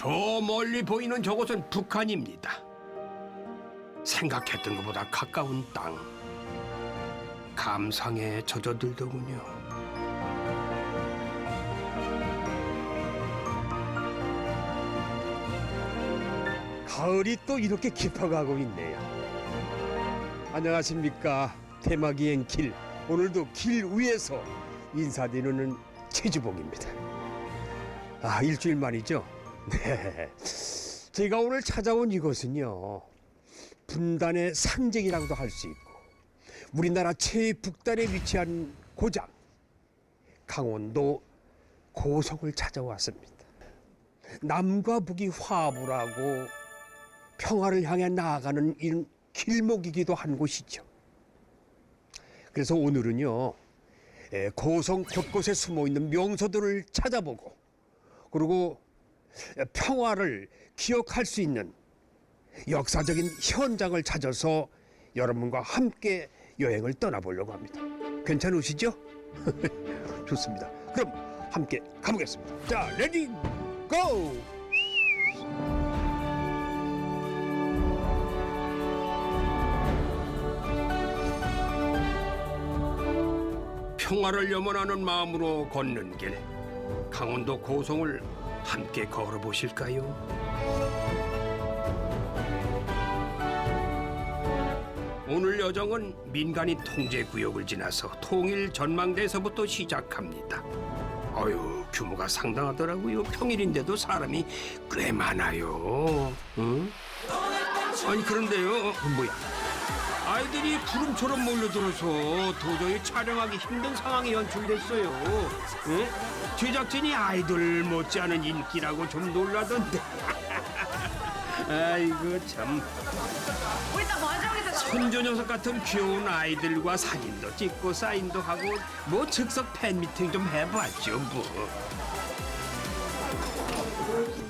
저 멀리 보이는 저곳은 북한입니다. 생각했던 것보다 가까운 땅. 감상에 젖어들더군요. 가을이 또 이렇게 깊어가고 있네요. 안녕하십니까. 대마기행 길. 오늘도 길 위에서 인사드리는 최주봉입니다. 일주일 만이죠? 네. 제가 오늘 찾아온 이곳은요. 분단의 상징이라고도 할 수 있고 우리나라 최북단에 위치한 고장 강원도 고성을 찾아왔습니다. 남과 북이 화합하고 평화를 향해 나아가는 이런 길목이기도 한 곳이죠. 그래서 오늘은요. 고성 곳곳에 숨어있는 명소들을 찾아보고 그리고 평화를 기억할 수 있는 역사적인 현장을 찾아서 여러분과 함께 여행을 떠나보려고 합니다. 괜찮으시죠? 좋습니다. 그럼 함께 가보겠습니다. 자, 레디 고! 평화를 염원하는 마음으로 걷는 길. 강원도 고성을 함께 걸어보실까요? 오늘 여정은 민간인 통제 구역을 지나서 통일 전망대에서부터 시작합니다. 규모가 상당하더라고요. 평일인데도 사람이 꽤 많아요. 응? 아니 그런데요, 뭐야? 아이들이 구름처럼 몰려들어서 도저히 촬영하기 힘든 상황이 연출됐어요. 응? 제작진이 아이들 못지않은 인기라고 좀 놀라던데. 아이고 참. 손주 녀석 같은 귀여운 아이들과 사진도 찍고 사인도 하고 뭐 즉석 팬미팅 좀 해봤죠 뭐.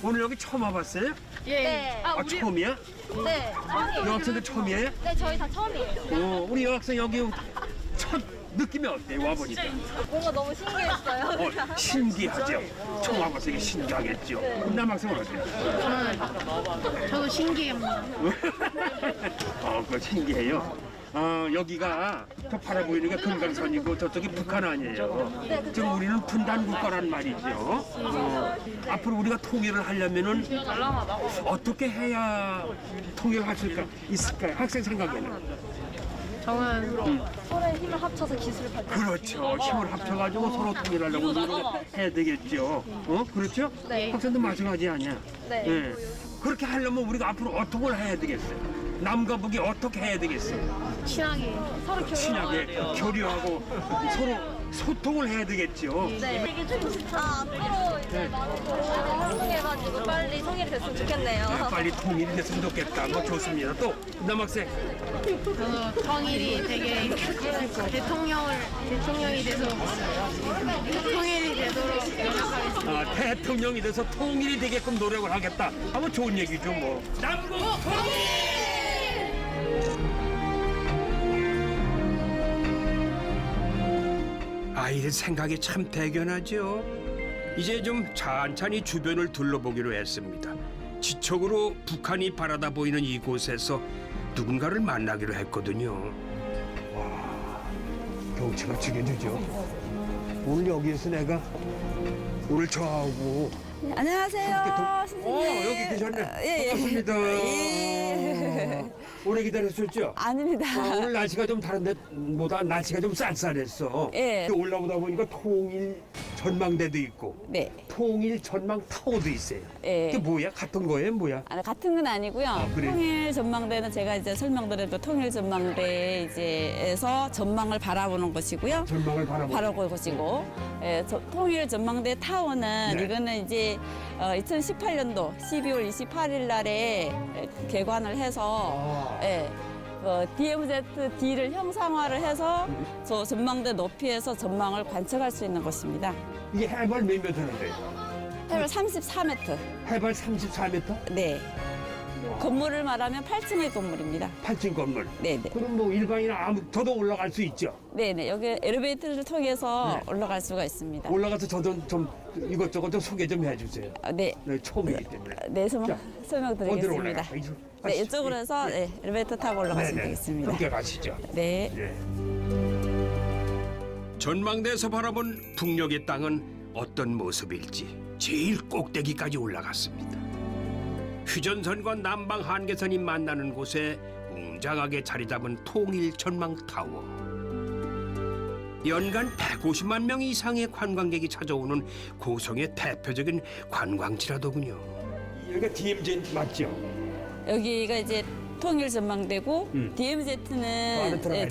오늘 여기 처음 와봤어요? 예. 네. 처음이야? 네, 처음이에요. 여학생들 처음이에요? 네, 저희 다 처음이에요. 우리 여학생 여기 첫 느낌이 어때요? 와보니까. 뭔가 너무 신기했어요. 신기하죠? 처음 와봐서 이게 신기하겠죠? 남학생은 어때요? 저도 신기합니다. 그거 신기해요. 여기가 저 바라보이는 게 금강산이고 저쪽이 북한 아니에요. 지금 우리는 분단 국가란 말이죠. 앞으로 우리가 통일을 하려면은 어떻게 해야 통일할 수 있을까요? 학생 생각에는. 저는 서로의 힘을 합쳐서 기술을 발전. 그렇죠. 힘을 합쳐가지고 서로 통일하려고 노력해야 되겠죠. 그렇죠? 네. 학생도 마찬가지 아니야. 네. 그렇게 하려면 우리가 앞으로 어떻게 해야 되겠어요? 남과 북이 어떻게 해야 되겠어요? 친하게 서로 교류. 친하게 교류하고 서로 소통을 해야 되겠죠. 네. 앞으로 이제 많은 활동해가지고 빨리 통일됐으면 좋겠네요. 빨리 통일이 됐으면 좋겠다. 좋습니다. 또 남학생. 저도 통일이 되게 대통령이 돼서 통일이 되도록 노력하겠습니다. 대통령이 돼서 통일이 되게끔 노력을 하겠다. 좋은 얘기죠 뭐. 남북 통일! 아이들 생각이 참 대견하죠. 이제 좀 찬찬히 주변을 둘러보기로 했습니다. 지척으로 북한이 바라다 보이는 이곳에서 누군가를 만나기로 했거든요. 와, 경치가 죽여주죠. 오늘 여기에서 내가 오늘 저하고 안녕하세요, 선생님. 여기 계셨네. 예. 반갑습니다. 예. 오래 기다렸었죠? 아닙니다. 오늘 날씨가 좀 다른 데보다 날씨가 좀 쌀쌀했어. 예. 올라오다 보니까 통일 전망대도 있고 네. 통일 전망 타워도 있어요. 예. 이게 뭐야? 같은 거예요? 뭐야? 같은 건 아니고요. 그래요? 통일 전망대는 제가 이제 설명드려도 통일 전망대 이제에서 전망을 바라보는 곳이고요. 전망을 바라보는 곳이고, 통일 전망대 타워는 네. 이거는 이제 2018년도 12월 28일 날에 개관을 해서 DMZ-D를 형상화를 해서 저 전망대 높이에서 전망을 관측할 수 있는 곳입니다. 이게 해발 몇 미터인데? 해발 34m. 해발 34m? 네. 건물을 말하면 8층의 건물입니다. 8층 건물. 네네. 그럼 뭐 일반인 아무 저도 올라갈 수 있죠. 네네. 여기 엘리베이터를 통해서 올라갈 수가 있습니다. 올라가서 저도 좀 이것저것 좀 소개 좀 해주세요. 네. 네, 처음이기 때문에. 네, 자, 어디로 설명드리겠습니다. 올라가? 네, 이쪽으로 해서 네, 엘리베이터 타고 올라가시면 되겠습니다. 함께 가시죠. 네. 예. 전망대에서 바라본 북녘의 땅은 어떤 모습일지 제일 꼭대기까지 올라갔습니다. 휴전선과 남방 한계선이 만나는 곳에 웅장하게 자리 잡은 통일 전망타워. 연간 150만 명 이상의 관광객이 찾아오는 고성의 대표적인 관광지라더군요. 여기가 DMZ 맞죠? 여기가 이제 통일 전망대고 안에 DMZ는 들어가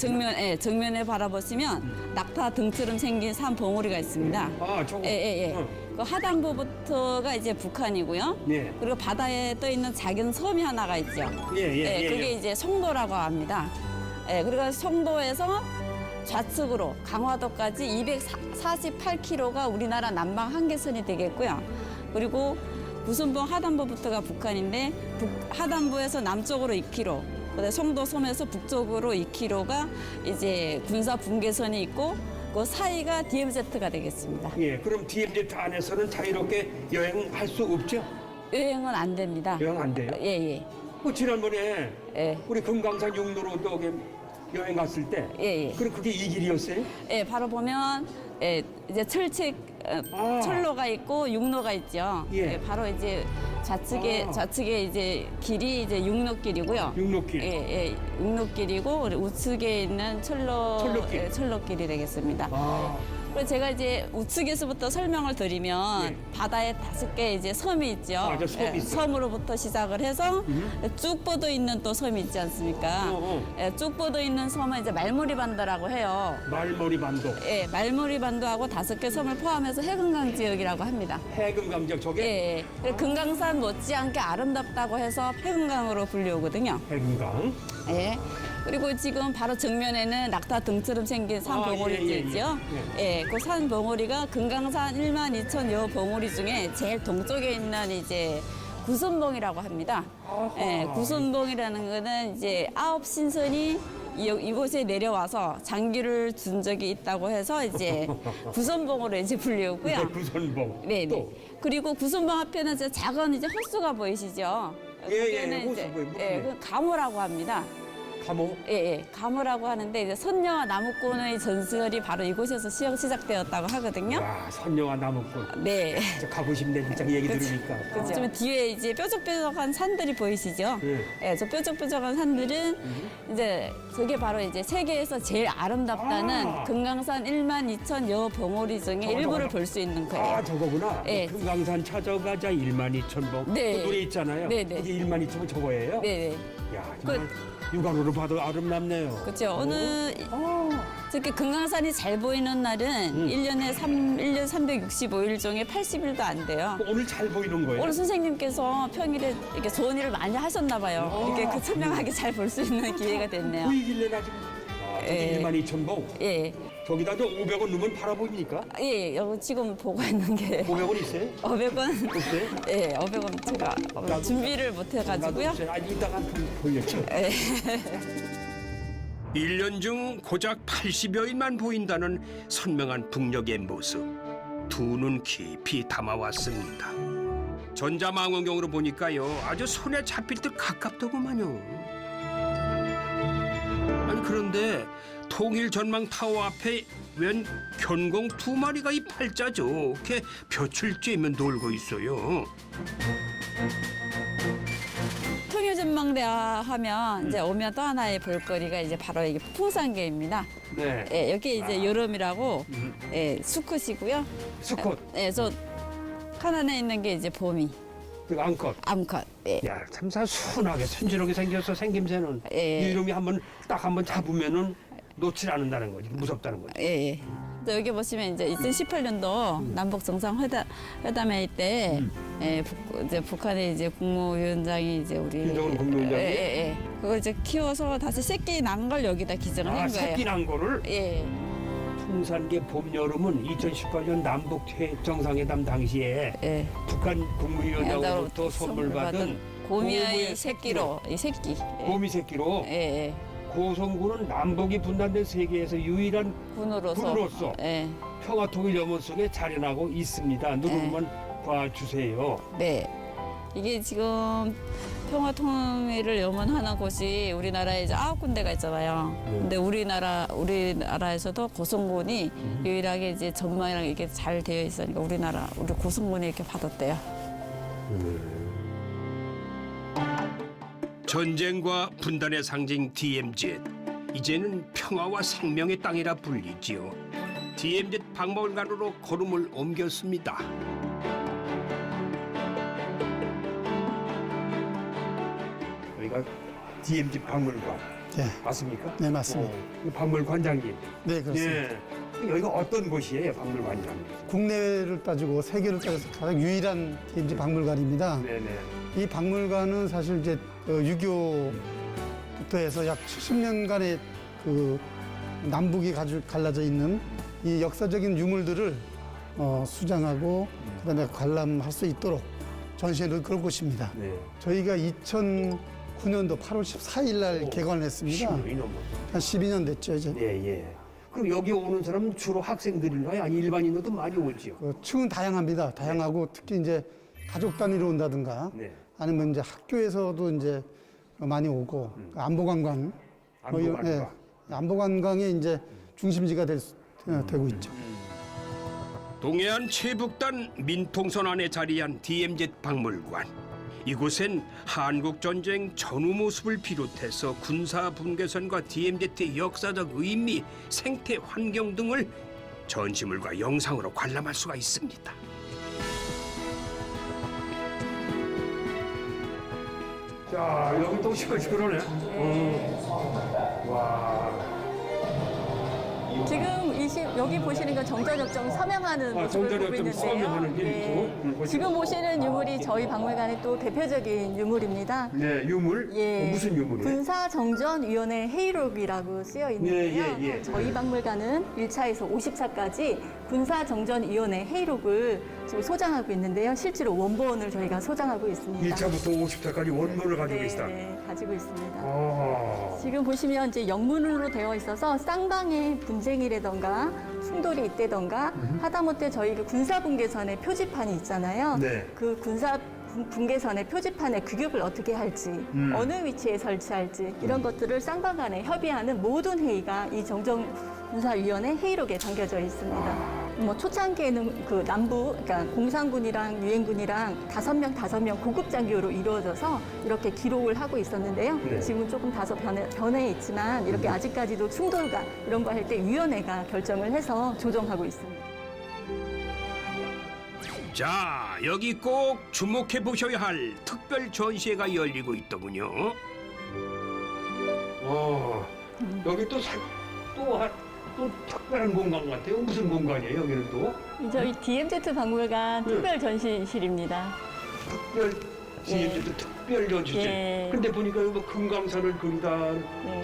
정면에 바라보시면 낙타 등처럼 생긴 산 봉우리가 있습니다. 아, 저거. 예. 그 하단부부터가 이제 북한이고요. 예. 그리고 바다에 떠 있는 작은 섬이 하나가 있죠. 예. 그게 이제 송도라고 합니다. 예, 그리고 송도에서 좌측으로 강화도까지 248km가 우리나라 남방 한계선이 되겠고요. 그리고 구순봉 하단부부터가 북한인데 하단부에서 남쪽으로 2km, 그다음에 송도 섬에서 북쪽으로 2km가 이제 군사 분계선이 있고 그 사이가 DMZ가 되겠습니다. 예. 그럼 DMZ 안에서는 자유롭게 여행할 수 없죠? 여행은 안 됩니다. 여행 안 돼요? 예. 뭐 지난번에 예. 우리 금강산 육로로 또 여행 갔을 때 예. 그럼 그게 이 길이었어요? 예, 바로 보면 이제 철로가 있고 육로가 있죠. 예. 바로 이제 좌측에 이제 길이 이제 육로길이고요. 육로길. 예, 육로길이고 그리고 우측에 있는 철로길. 철로길이 되겠습니다. 아, 그리고 제가 이제 우측에서부터 설명을 드리면 예. 바다에 5개 이제 섬이 있죠. 아, 저 섬이 있어요. 섬으로부터 시작을 해서 쭉 뻗어 있는 또 섬이 있지 않습니까? 예, 쭉 뻗어 있는 섬은 이제 말무리 반도라고 해요. 말머리 반도. 예, 말무리 반도하고 5개 섬을 포함해서 해금강 지역이라고 합니다. 해금강적 저게 예, 그리고 금강산 못지않게 아름답다고 해서 해금강으로 불리우거든요. 해금강. 예. 그리고 지금 바로 정면에는 낙타 등처럼 생긴 산 아, 봉우리 예. 있죠. 예, 그 산 봉우리가 금강산 12,000여 봉우리 중에 제일 동쪽에 있는 이제 구순봉이라고 합니다. 예, 구순봉이라는 거는 이제 9신선이 이곳에 내려와서 장기를 준 적이 있다고 해서 이제 구순봉으로 이제 불리우고요. 구선봉. 네. 또. 그리고 구순봉 앞에는 이제 작은 이제 호수가 보이시죠? 예, 그거는 호수 이제, 보여요. 예, 그 가모라고 합니다. 감호. 예, 가모라고 하는데 이제 선녀와 나무꾼의 전설이 바로 이곳에서 시작되었다고 하거든요. 와, 선녀와 나무꾼. 네. 진짜 가고 싶네, 진짜 얘기 들으니까. 그렇죠. 뒤에 이제 뾰족뾰족한 산들이 보이시죠? 예. 예, 저 뾰족뾰족한 산들은 이제 저게 바로 이제 세계에서 제일 아름답다는 아. 금강산 12,000여 봉우리 중에 일부를 저거. 볼 수 있는 거예요. 아, 저거구나. 예. 금강산 찾아가자 12,000봉. 네. 그 노래 있잖아요. 네. 그게 12,000봉 저거예요? 네. 야, 정말 육안으로 봐도 아름답네요. 그렇죠. 어느 저렇게 금강산이 잘 보이는 날은 1년 365일 중에 80일도 안 돼요. 오늘 잘 보이는 거예요? 오늘 선생님께서 평일에 이렇게 좋은 일을 많이 하셨나 봐요. 이렇게 그 선명하게 잘 볼 수 있는 기회가 됐네요. 보이길래 나 지금. 아, 저기 예. 12,000봉. 예. 저기다 저 500원 넣으면 팔아보입니까? 예, 여기 지금 보고 있는 게 500원 있어요? 500원. 없어요? 예, 500원 제가 나도- 준비를 못 해가지고요. 나도 아니, 이따가 한번 보여줘. 예. 1년 중 고작 80여일만 보인다는 선명한 북녘의 모습. 두 눈 깊이 담아왔습니다. 전자망원경으로 보니까요, 아주 손에 잡힐 듯 가깝더구만요. 아니 그런데 통일 전망 타워 앞에 웬 견공 2마리가 이 팔자죠. 이렇게 볕을 쬐면 놀고 있어요. 통일전망대 하면 이제 오면 또 하나의 볼거리가 이제 바로 이게 풍산개입니다. 네. 예, 여기 이제 여름이라고 예, 수컷이고요. 수컷, 예, 저 하나에 있는 게 이제 봄이 그 암컷. 암컷. 예. 야, 참 순하게 순진하게 생겨서 생김새는 예. 이 이름이 딱 한번 잡으면은 놓질 않는다는 거지. 무섭다는 거지. 예, 예. 또 여기 보시면 이제 2018년도 남북 정상회담회 때 이제 북한의 이제 국무위원장이 이제 우리 김정은 국무위원장이? 예. 그걸 이제 키워서 다시 새끼 난 걸 여기다 기증을 아, 한 거예요. 새끼 난 거를 예. 풍산개 봄 여름은 2018년 남북 정상회담 당시에 예. 북한 국무위원장으로부터 선물 선물 받은 고미의 새끼로 이 새끼. 곰이 새끼로 예, 예. 고성군은 남북이 분단된 세계에서 유일한 군으로서. 군으로서 예. 평화통일 염원 속에 자리하고 있습니다. 누르면 봐주세요. 네. 이게 지금 평화통일을 염원하는 곳이 우리나라에 이제 9군데가 있잖아요. 근데 우리나라에서도 고성군이 유일하게 이제 전망이랑 이게 잘 되어 있으니까 우리 고성군이 이렇게 받았대요. 전쟁과 분단의 상징 DMZ. 이제는 평화와 생명의 땅이라 불리지요. DMZ 박물관으로 걸음을 옮겼습니다. 여기가 DMZ 박물관 네, 맞습니까? 네 맞습니다. 이 박물관장님. 네 그렇습니다. 예. 여기가 어떤 곳이에요, 박물관장님? 국내를 따지고 세계를 따져서 가장 유일한 DMZ 박물관입니다. 네네. 이 박물관은 사실 이제 6.25부터 해서 약 70년간의 그 남북이 갈라져 있는 이 역사적인 유물들을 수장하고 그다음에 관람할 수 있도록 전시해놓은 그런 곳입니다. 네. 저희가 2009년도 8월 14일 날 개관을 했습니다. 12년 넘었어. 한 12년 됐죠 이제. 예, 예. 그럼 여기 오는 사람은 주로 학생들인가요? 아니 일반인들도 많이 오지요? 층은 다양합니다. 다양하고 특히 이제 가족 단위로 온다든가 네. 아니면 이제 학교에서도 이제 많이 오고 안보관광 안보관광. 예, 안보관광의 이제 중심지가 되고 있죠. 동해안 최북단 민통선 안에 자리한 DMZ 박물관. 이곳엔 한국전쟁 전후 모습을 비롯해서 군사 분계선과 DMZ의 역사적 의미, 생태 환경 등을 전시물과 영상으로 관람할 수가 있습니다. 자, 여기 또 시끌시끌하네. 와. 지금 여기 보시는 건 정전역정 서명하는 모습을 보고 정전역정 서명하는 있는데요. 게 있고. 보시죠. 지금 보시는 유물이 저희 박물관의 또 대표적인 유물입니다. 네, 유물? 무슨 유물이에요? 군사정전위원회 회의록이라고 쓰여 있는데요. 예. 저희 박물관은 1차에서 50차까지 군사정전위원회 회의록을 지금 소장하고 있는데요. 실제로 원본을 저희가 소장하고 있습니다. 1차부터 50차까지 원본을 가지고 계시다. 네, 가지고 있습니다. 아. 지금 보시면 이제 영문으로 되어 있어서 쌍방의 분쟁이라던가 충돌이 있다던가 하다못해 저희 그 군사분계선의 표지판이 있잖아요. 네. 그 군사 분계선의 표지판의 규격을 어떻게 할지, 어느 위치에 설치할지 이런 것들을 쌍방 간에 협의하는 모든 회의가 이 정전군사위원회 회의록에 담겨져 있습니다. 뭐 초창기에는 그 남부, 그러니까 공산군이랑 유엔군이랑 5명 고급 장교로 이루어져서 이렇게 기록을 하고 있었는데요. 네. 지금은 조금 다소 변해 있지만 이렇게 아직까지도 충돌과 이런 거 할 때 위원회가 결정을 해서 조정하고 있습니다. 자, 여기 꼭 주목해 보셔야 할 특별 전시회가 열리고 있더군요. 여기 또 특별한 공간 같아요. 무슨 공간이에요, 여기는 또? 저희 DMZ 박물관 특별 전시실입니다. 특별 DMZ 특별 전시실. 예. 근데 보니까 여기 뭐 금강산을 그리다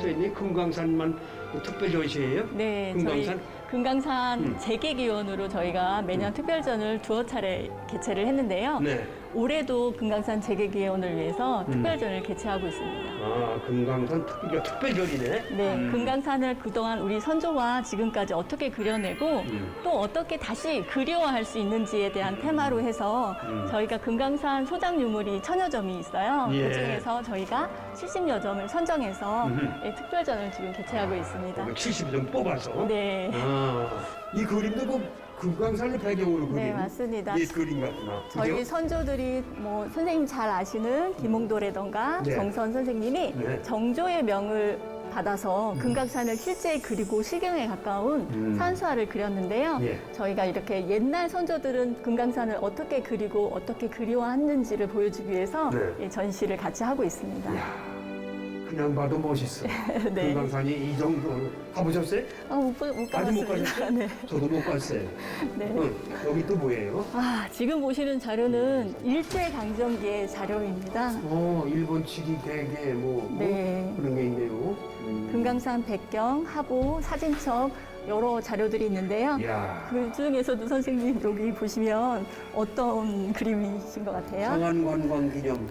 써있네. 금강산만 특별 전시예요? 네, 금강산? 저희 금강산 재개기원으로 저희가 매년 특별전을 두어 차례 개최를 했는데요. 네. 올해도 금강산 재개기원을 위해서 특별전을 개최하고 있습니다. 아, 금강산 특별전이네. 네, 금강산을 그동안 우리 선조와 지금까지 어떻게 그려내고 또 어떻게 다시 그리워할 수 있는지에 대한 테마로 해서 저희가 금강산 소장 유물이 1000여 점이 있어요. 예. 그중에서 저희가 70여 점을 선정해서 예, 특별전을 지금 개최하고 있습니다. 70점 뽑아서. 네. 이 그림도 그 금강산을 배경으로 그린 네, 맞습니다. 이 그림 같구나. 저희 그죠? 선조들이 뭐 선생님 잘 아시는 김홍도라던가 네. 정선 선생님이 네. 정조의 명을 받아서 금강산을 실제 그리고 실경에 가까운 산수화를 그렸는데요. 예. 저희가 이렇게 옛날 선조들은 금강산을 어떻게 그리고 어떻게 그리워했는지를 보여주기 위해서 네. 이 전시를 같이 하고 있습니다. 그냥 봐도 멋있어. 네. 금강산이 이 정도 가보셨어요? 못 아직 못 가봤습니다. 가셨어요? 네. 저도 못 갔어요. 네. 여기 또 뭐예요? 지금 보시는 자료는 일제강점기의 자료입니다. 일본 치기 대게 뭐 네. 그런 게 있네요. 금강산 백경, 하보, 사진첩, 여러 자료들이 있는데요. 야. 그 중에서도 선생님 여기 보시면 어떤 그림이신 것 같아요? 장안관광기념.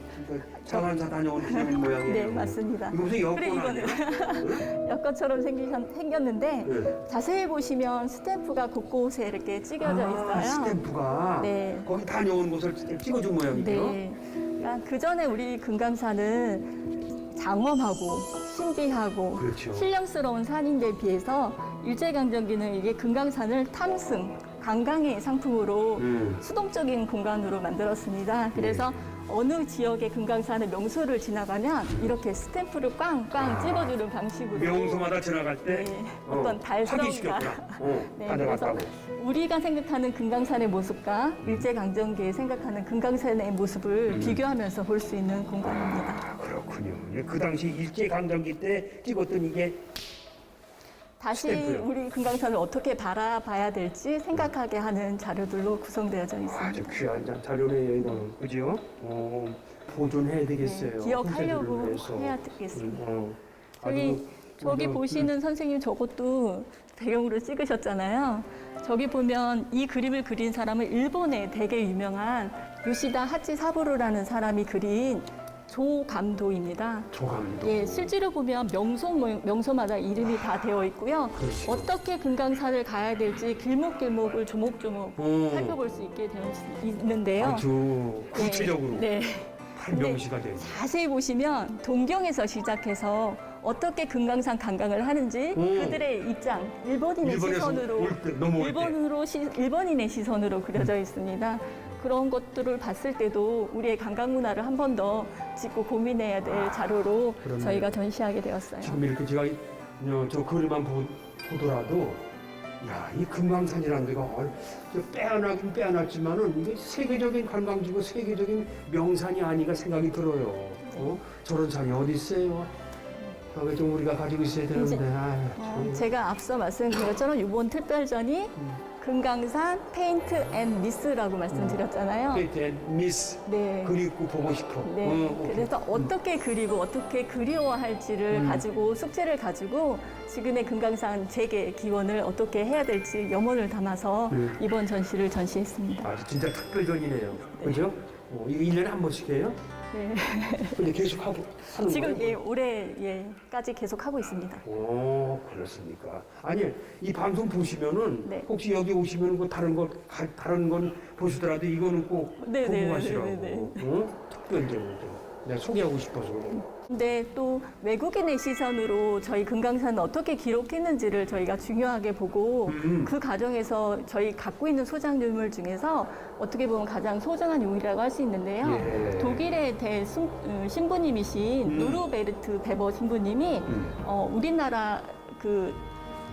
장안사 다녀온 기념 모양이에요. 네, 맞습니다. 이거 무슨 여권 그래, 아니에요? 이거는 여권처럼 생겼는데 네. 자세히 보시면 스탬프가 곳곳에 이렇게 찍혀져 있어요. 스탬프가 네. 거기 다녀온 곳을 찍어준 모양이에요. 네. 그러니까 그 전에 우리 금강산은 장엄하고 신비하고 그렇죠. 신령스러운 산인데 비해서 일제강점기는 이게 금강산을 탐승, 관광의 상품으로 수동적인 공간으로 만들었습니다. 그래서 어느 지역의 금강산의 명소를 지나가면 이렇게 스탬프를 꽝꽝 찍어주는 방식으로 명소마다 지나갈 때 네, 어떤 달스러움과 확인시켰구나. 네, 다녀갔다고. 그래서 우리가 생각하는 금강산의 모습과 일제강점기에 생각하는 금강산의 모습을 비교하면서 볼 수 있는 공간입니다. 아, 그렇군요. 그 당시 일제강점기 때 찍었던 이게 다시 스탬프요. 우리 금강산을 어떻게 바라봐야 될지 생각하게 하는 자료들로 구성되어져 아주 있습니다. 귀한 자료네요, 이거는. 그죠? 보존해야 되겠어요. 네, 기억하려고 후세들을 위해서. 해야 되겠습니다. 아주 저기 보시는 선생님 저것도 배경으로 찍으셨잖아요. 저기 보면 이 그림을 그린 사람은 일본의 되게 유명한 요시다 하치사부로라는 사람이 그린 조감도입니다. 조감도. 예, 실제로 보면 명소마다 이름이 다 되어 있고요. 그렇죠. 어떻게 금강산을 가야 될지 길목길목을 조목조목 살펴볼 수 있게 되어 있는데요. 아주 구체적으로 네. 명시가 돼요. 자세히 보시면 동경에서 시작해서 어떻게 금강산 관광을 하는지 그들의 입장, 일본인의 일본에서 시선으로 올 때, 넘어올 때. 일본인의 시선으로 그려져 있습니다. 그런 것들을 봤을 때도 우리의 관광 문화를 한 번 더 짚고 고민해야 될 자료로 그렇네요. 저희가 전시하게 되었어요. 지금 이렇게 제가 저 글만 보더라도 야, 이 금강산이라는 데가 빼어나긴 빼어났지만은 이게 세계적인 관광지고 세계적인 명산이 아닌가 생각이 들어요. 저런 산이 어디 있어요? 그게 좀 우리가 가지고 있어야 되는데. 참. 제가 앞서 말씀드린 것처럼 이번 특별전이 금강산 페인트 앤 미스라고 말씀드렸잖아요. 페인트 미스. 네. 그리고 보고 싶어. 네. 그래서 어떻게 그리고 어떻게 그리워할지를 가지고 숙제를 가지고 지금의 금강산 재개 기원을 어떻게 해야 될지 염원을 담아서 이번 전시를 전시했습니다. 아주 진짜 특별전이네요. 그죠? 이거 1년에 한 번씩 해요? 네. 근데 계속 하고 하는 지금 거예요? 올해까지 계속 하고 있습니다. 오, 그렇습니까? 아니, 이 방송 보시면은 네. 혹시 여기 오시면 뭐 다른 건 보시더라도 이거는 꼭 네, 보고 네, 가시라고. 네, 네, 특별전인데. 내가 소개하고 싶어서 그래요. 근데 또 외국인의 시선으로 저희 금강산을 어떻게 기록했는지를 저희가 중요하게 보고 그 과정에서 저희 갖고 있는 소장 유물 중에서 어떻게 보면 가장 소중한 유물이라고 할 수 있는데요. 예. 독일의 신부님이신 노르베르트 베버 신부님이 우리나라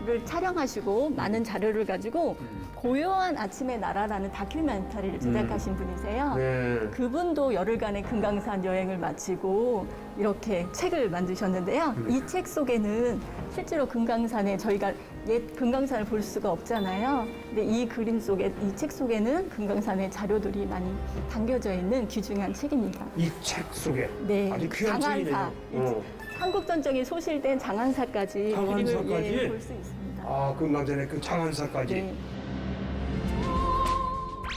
를 촬영하시고 많은 자료를 가지고 고요한 아침의 나라라는 다큐멘터리를 제작하신 분이세요. 네. 그분도 열흘간의 금강산 여행을 마치고 이렇게 책을 만드셨는데요. 이 책 속에는 실제로 금강산에 저희가 옛 금강산을 볼 수가 없잖아요. 근데 이 그림 속에, 이 책 속에는 금강산의 자료들이 많이 담겨져 있는 귀중한 책입니다. 이 책 속에 네, 아주 귀한 장안사. 책이네요. 한국전쟁에 소실된 장안사까지 장안사까지? 그림을 볼 수 있습니다. 아, 금강산의 그 장안사까지. 네.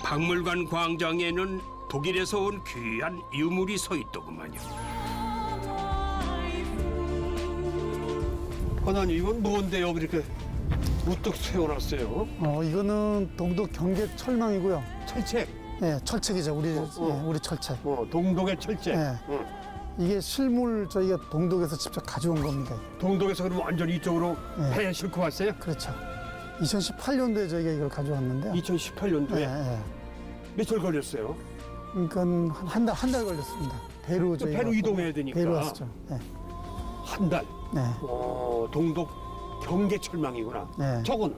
박물관 광장에는 독일에서 온 귀한 유물이 서 있더구만요. 하나님, 이건 뭔데요? 이렇게 우뚝 세워놨어요. 이거는 동독 경계 철망이고요. 철책. 예, 철책이죠. 우리 철책. 동독의 철책. 예. 이게 실물 저희가 동독에서 직접 가져온 겁니다. 동독에서 그럼 완전히 이쪽으로 네. 배 싣고 왔어요? 그렇죠. 2018년도에 저희가 이걸 가져왔는데. 2018년도에 예, 예. 며칠 걸렸어요? 그러니까 한 달 걸렸습니다. 배로 저희가 배로 이동해야 되니까. 배로 왔죠. 네. 한 달. 네. 동독 경계철망이구나. 네. 저건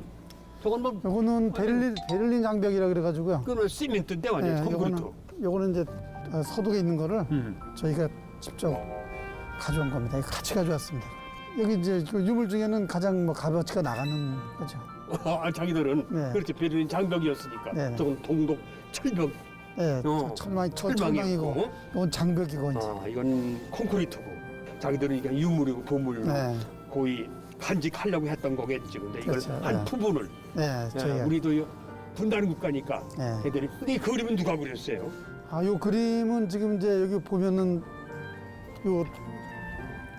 뭐 요거는 베를린 장벽이라 그래가지고요. 그거는 시멘트인데 완전 네, 콘크리트. 요거는 이제 서독에 있는 거를 저희가 직접 가져온 겁니다. 이거 같이 가져왔습니다. 여기 이제 그 유물 중에는 가장 값어치가 나가는 거죠. 자기들은 네. 그렇지 베를린 장벽이었으니까. 네. 저건 동독 철벽. 네, 철망이고, 이건 장벽이고 이제. 이건 콘크리트고. 자기들은 이게 유물이고 보물. 네. 고위 간직하려고 했던 거겠지. 근데 이걸 그렇죠. 한 예. 부분을 네, 저희가. 우리도 분단 국가니까 네. 애들이. 근데 이 그림은 누가 그렸어요? 요 그림은 지금 이제 여기 보면은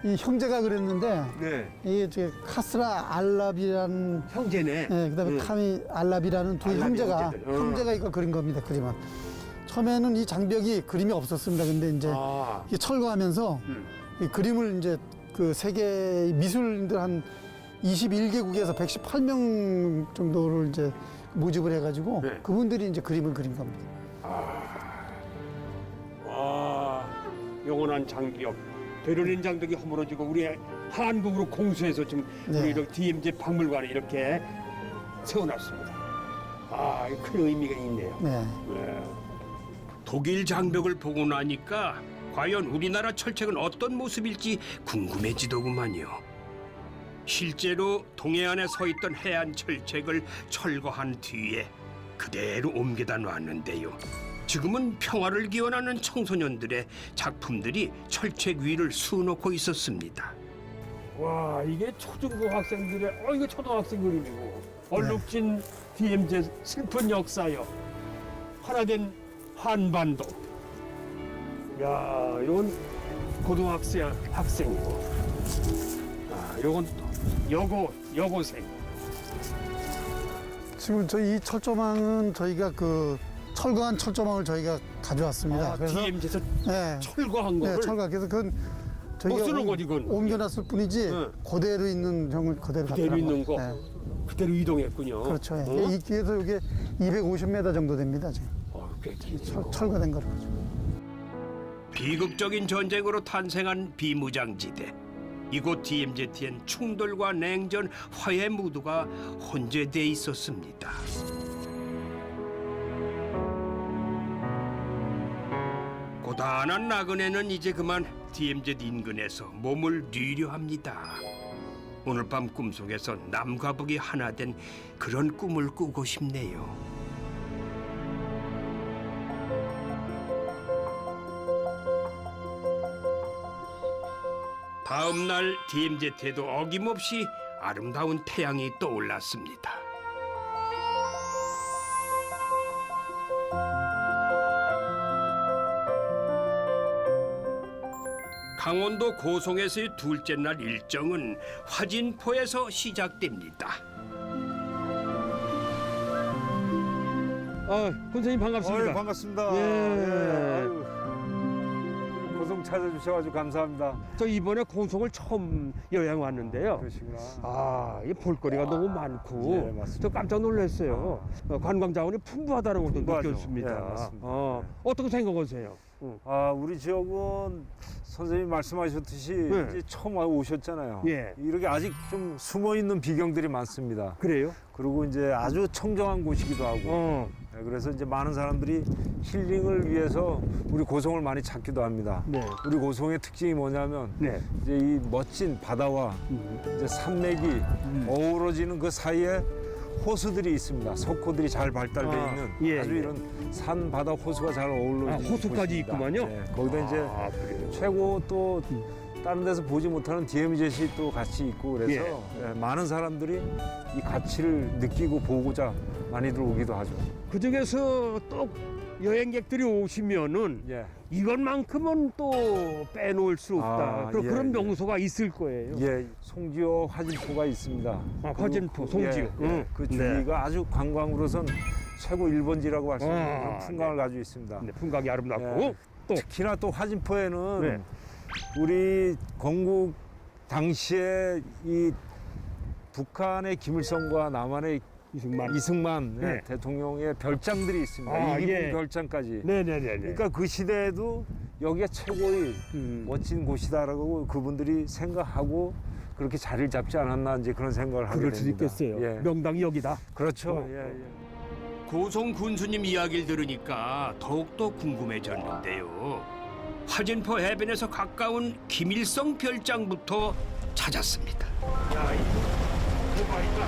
이 형제가 그렸는데 네. 이게 이제 카스라 알랍이라는 형제네. 그다음에 카미 알랍이라는 두 알랍이 형제가 형제들. 형제가 이거 그린 겁니다. 그림은 처음에는 이 장벽이 그림이 없었습니다. 근데 이제 아. 이게 철거하면서 이 그림을 이제 그 세계 미술인들 한 21개국에서 118명 정도를 이제 모집을 해가지고 네. 그분들이 이제 그림을 그린 겁니다. 와, 영원한 장벽. 베를린 장벽이 허물어지고 우리 한국으로 공수해서 지금 네. 우리 이렇게 DMZ 박물관에 이렇게 세워놨습니다. 아, 이큰 의미가 있네요. 네. 네. 독일 장벽을 보고 나니까 과연 우리나라 철책은 어떤 모습일지 궁금해지더구만요. 실제로 동해안에 서 있던 해안 철책을 철거한 뒤에 그대로 옮겨다 놨는데요. 지금은 평화를 기원하는 청소년들의 작품들이 철책 위를 수놓고 있었습니다. 와, 이게 초중고 학생들의 이거 초등학생 그림이고 얼룩진 DMZ 슬픈 역사요. 하나된 한반도. 야, 이건 고등학생 학생이고. 아, 이건 여고생. 지금 저희 이 철조망은 저희가 그 철거한 철조망을 저희가 가져왔습니다. 아, 그래서 DMZ에서 네, 철거한 거를. 네, 철거. 그래서 그건 저희가 못 쓰는 거지, 그건. 옮겨놨을 뿐이지 네. 그대로 있는 형을 그대로 그대로 갖다 있는 거. 네. 그대로 이동했군요. 그렇죠. 예. 어? 이 뒤에서 이게 250m 정도 됩니다. 지금 꽤 철거된 거로. 비극적인 전쟁으로 탄생한 비무장지대. 이곳 DMZ엔 충돌과 냉전, 화해 무드가 혼재돼 있었습니다. 고단한 나그네는 이제 그만 DMZ 인근에서 몸을 뉘려 합니다. 오늘 밤 꿈속에서 남과 북이 하나 된 그런 꿈을 꾸고 싶네요. 다음 날 DMZ에도 어김없이 아름다운 태양이 떠올랐습니다. 강원도 고성에서의 둘째 날 일정은 화진포에서 시작됩니다. 선생님 반갑습니다. 어이, 반갑습니다. 예. 아유, 고성 찾아주셔가지고 감사합니다. 저 이번에 고성을 처음 여행 왔는데요. 그러시구나. 아, 이 볼거리가 너무 많고 예, 맞습니다. 저 깜짝 놀랐어요. 관광 자원이 풍부하다라고 풍부하죠. 느꼈습니다. 예, 맞습니다. 예. 어떻게 생각하세요? 우리 지역은 선생님이 말씀하셨듯이 네. 이제 처음 오셨잖아요. 예. 이렇게 아직 좀 숨어 있는 비경들이 많습니다. 그래요? 그리고 이제 아주 청정한 곳이기도 하고. 네, 그래서 이제 많은 사람들이 힐링을 위해서 우리 고성을 많이 찾기도 합니다. 네. 우리 고성의 특징이 뭐냐면 네. 이제 이 멋진 바다와 이제 산맥이 어우러지는 그 사이에 호수들이 있습니다. 석호들이 잘 발달되어 아, 있는 예, 아주 예. 이런 산 바다 호수가 잘 어우러지는 호수까지 곳입니다. 있구만요. 네, 거기다 이제 아, 그래요? 최고 또 다른 데서 보지 못하는 DMZ이 또 같이 있고 그래서 예, 많은 사람들이 이 가치를 느끼고 보고자 많이들 오기도 하죠. 그 중에서 또 여행객들이 오시면은 예. 이것만큼은 또 빼놓을 수 없다. 아, 예, 그런 예. 명소가 있을 거예요. 예, 송지호 화진포가 있습니다. 아, 화진포, 송지호. 예, 예. 그 주위가 네. 아주 관광으로선 최고 1번지라고 할 수 있는 아, 그런 풍광을 네. 가지고 있습니다. 네, 풍광이 아름답고 예. 또 특히나 또 화진포에는 네. 우리 건국 당시에 이 북한의 김일성과 남한의 이승만 네. 대통령의 별장들이 있습니다. 아, 이기붕 예. 별장까지. 네네네. 그러니까 그 시대에도 여기가 최고의 음. 멋진 곳이다라고 그분들이 생각하고 그렇게 자리를 잡지 않았나 이제 그런 생각을 하게 그럴 수 됩니다. 있겠어요. 예. 명당이 여기다. 그렇죠. 예, 예. 고성 군수님 이야기를 들으니까 더욱더 궁금해졌는데요. 화진포 해변에서 가까운 김일성 별장부터 찾았습니다. 야, 이거 봐니까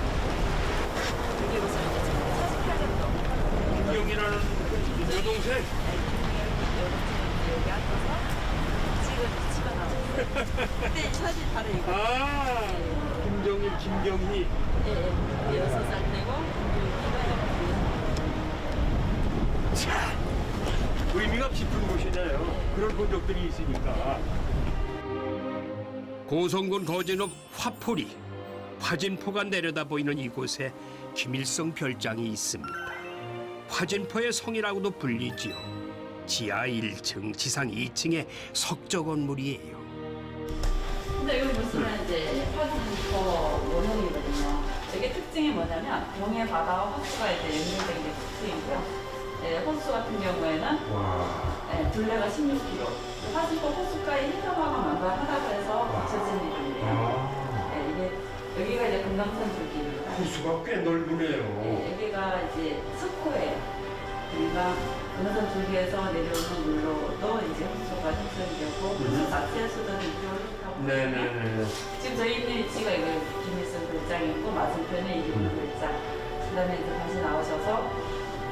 김경이라는 여동생. 지금 집어넣어 그때 사진 바로 이거. 아, 김정일, 김경희. 예, 예. 6살 되고 자, 의미가 깊은 곳이네요. 그런 본적들이 있으니까. 고성군 거진읍 화포리 화진포가 내려다 보이는 이곳에 김일성 별장이 있습니다. 화진포의 성이라고도 불리지요. 지하 1층, 지상 2층의 석조 건물이에요. 근데 여기 보시면 이제 화진포 원형이거든요. 여기 특징이 뭐냐면 동해 바다와 호수가 이제 연결된 게 특징이고요. 예, 호수 같은 경우에는 예, 둘레가 16km. 화진포 호수가에 해저마가 만발하다고 해서 붙여진 이름이에요. 예, 이게 여기가 이제 금강산 줄기입니다. 호수가 꽤 넓으네요. 예, 여기가 이제 석호예요. 그러니까 금강산 줄기에서 내려오는 물로도 이제 호수가 형성이 되고 호수 자체에서도 이쪽으로 가고 네네네. 지금 저희 있는 위치가 이거 김일성 별장이 있고 맞은편에 이름은 별장. 그다음에 이제 다시 나오셔서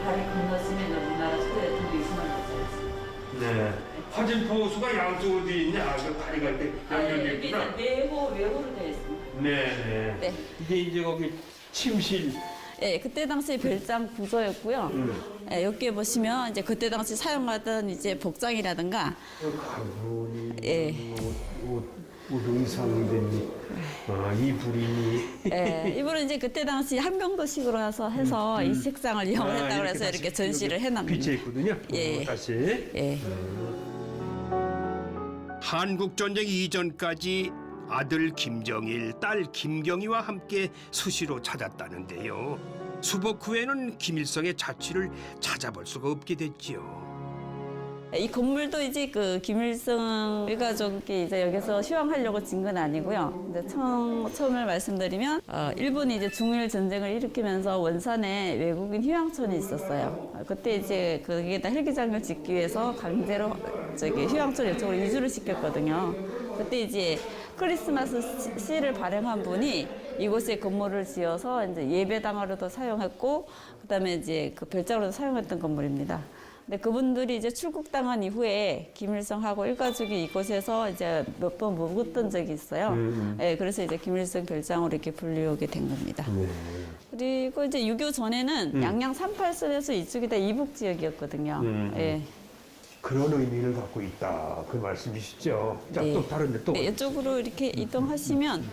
다리 건너시면 우리나라 초대 대통령 이승만 별장이 있습니다. 네. 화진포 호수가 양쪽으로 돼 있네. 아, 그 다리 갈 때 여기 이제 연결됐구나. 외호로 되어 있습니다. 네네. 네. 이게 이제 거기 침실. 예, 그때 당시 별장 구조였고요. 예, 여기 보시면 이제 그때 당시 사용하던 이제 복장이라든가 가구니, 예. 옷 의상들이, 이불이니. 예, 이분은 이제 그때 당시 한병도식으로 해서 이 색상을 이용을 했다고 해서 이렇게 전시를 해놨습니다. 빛에 있거든요. 예. 다시. 예. 한국전쟁 이전까지 아들 김정일, 딸 김경희와 함께 수시로 찾았다는데요. 수복 후에는 김일성의 자취를 찾아볼 수가 없게 됐지요. 이 건물도 이제 그 김일성 일가족이 이제 여기서 휴양하려고 진 건 아니고요. 이제 처음을 말씀드리면 일본이 이제 중일 전쟁을 일으키면서 원산에 외국인 휴양촌이 있었어요. 그때 이제 거기에다 헬기장을 짓기 위해서 강제로 저기 휴양촌 이쪽으로 이주를 시켰거든요. 그때 이제 크리스마스 시를 발행한 분이 이곳에 건물을 지어서 이제 예배당으로도 사용했고, 그다음에 이제 그 별장으로도 사용했던 건물입니다. 근데 그분들이 이제 출국당한 이후에 김일성하고 일가족이 이곳에서 이제 몇 번 묵었던 적이 있어요. 네, 그래서 이제 김일성 별장으로 이렇게 불리우게 된 겁니다. 그리고 이제 6.25 전에는 양양 38선에서 이쪽이 다 이북 지역이었거든요. 예. 그런 의미를 갖고 있다. 그 말씀이시죠. 자, 네. 또 다른데 또. 네, 이쪽으로 이렇게 이동하시면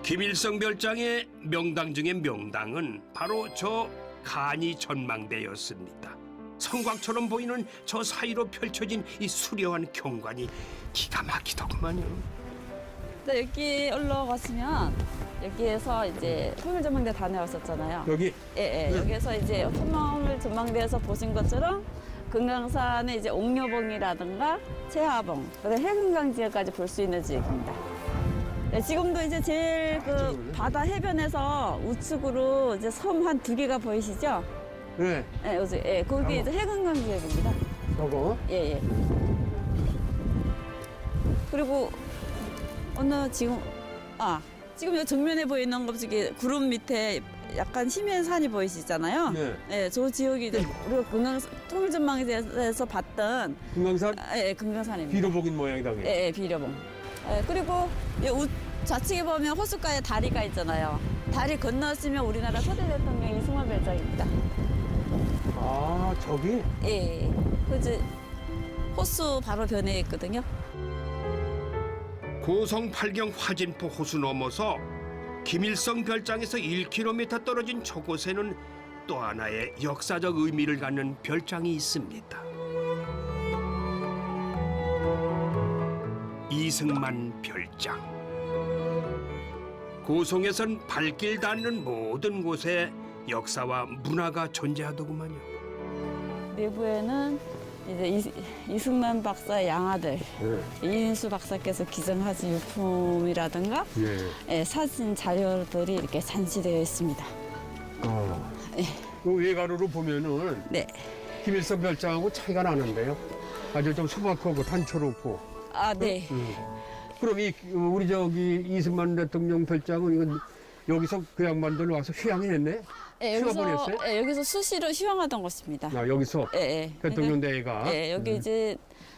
김일성 별장의 명당 중의 명당은 바로 저 간이 전망대였습니다. 성곽처럼 보이는 저 사이로 펼쳐진 이 수려한 경관이 기가 막히더구만요. 네, 여기 올라가시면 여기에서 이제 통일전망대 다녀왔었잖아요. 여기. 예, 예. 여기서 이제 통일전망대에서 보신 것처럼 금강산의 이제 옥녀봉이라든가 채하봉, 그다음에 해금강 지역까지 볼 수 있는 지역입니다. 네, 지금도 이제 제일 그 바다 해변에서 우측으로 이제 섬 한 2개가 보이시죠? 네. 예, 요즘, 예, 거기 이제 해금강 지역입니다. 저거. 예, 예. 그리고 지금 여기 정면에 보이는 거 저기 구름 밑에 약간 희미한 산이 보이시잖아요. 네. 예, 저 지역이 이제 우리가 통일전망대에서 봤던 금강산 예, 금강산입니다. 비로복인 모양이다. 그게. 예, 예, 비료봉. 예, 그리고 좌측에 보면 호숫가에 다리가 있잖아요. 다리 건너시면 우리나라 초대 대통령 이승만 별장입니다. 아, 저기? 예, 그지 호수 바로 변해 있거든요. 고성 팔경 화진포 호수 넘어서 김일성 별장에서 1km 떨어진 저곳에는 또 하나의 역사적 의미를 갖는 별장이 있습니다. 이승만 별장. 고성에선 발길 닿는 모든 곳에 역사와 문화가 존재하더구만요. 내부에는 이제 이승만 박사의 양아들 네. 이인수 박사께서 기증하신 유품이라든가 예, 사진 자료들이 이렇게 전시되어 있습니다. 그 외관으로 보면은 네. 김일성 별장하고 차이가 나는데요. 아주 좀 소박하고 단초롭고. 네. 그럼 우리 저기 이승만 대통령 별장은 이건 여기서 그 양반들 와서 휴양했네? 예, 휴가 보냈어요? 여기서 수시로 휴양하던 곳입니다. 여기서 예, 예. 대통령 대회가. 예, 여기 이제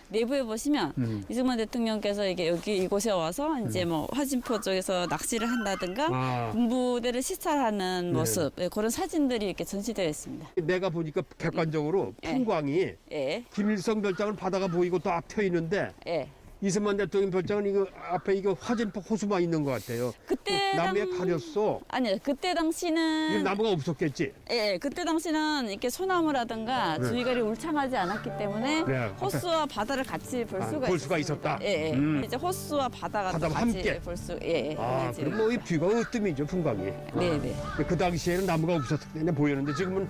내부에 보시면 이승만 대통령께서 이게 여기 이곳에 와서 이제 뭐 화진포 쪽에서 낚시를 한다든가 아. 군부대를 시찰하는 모습 그런 사진들이 이렇게 전시되어 있습니다. 내가 보니까 객관적으로 풍광이 예, 김일성 별장은 바다가 보이고 또 앞에 있는데 예. 이승만 대통령 별장은 이거 앞에 이거 화진포 호수만 있는 것 같아요. 그때 나무에 가렸어. 아니요, 그때 이거 당시는 나무가 없었겠지. 예, 그때 당시는 이렇게 소나무라든가 주위가리 울창하지 않았기 때문에 네, 호수와 바다를 같이 볼 수가 볼 수가 있었습니다. 있었다? 예, 예. 이제 호수와 바다가 또 바다와 같이 함께? 볼 수, 예, 예. 아, 이제 그럼 뭐 이 뷰가 으뜸이죠, 풍광이. 네, 네. 그 당시에는 나무가 없었기 때문에 보였는데 지금은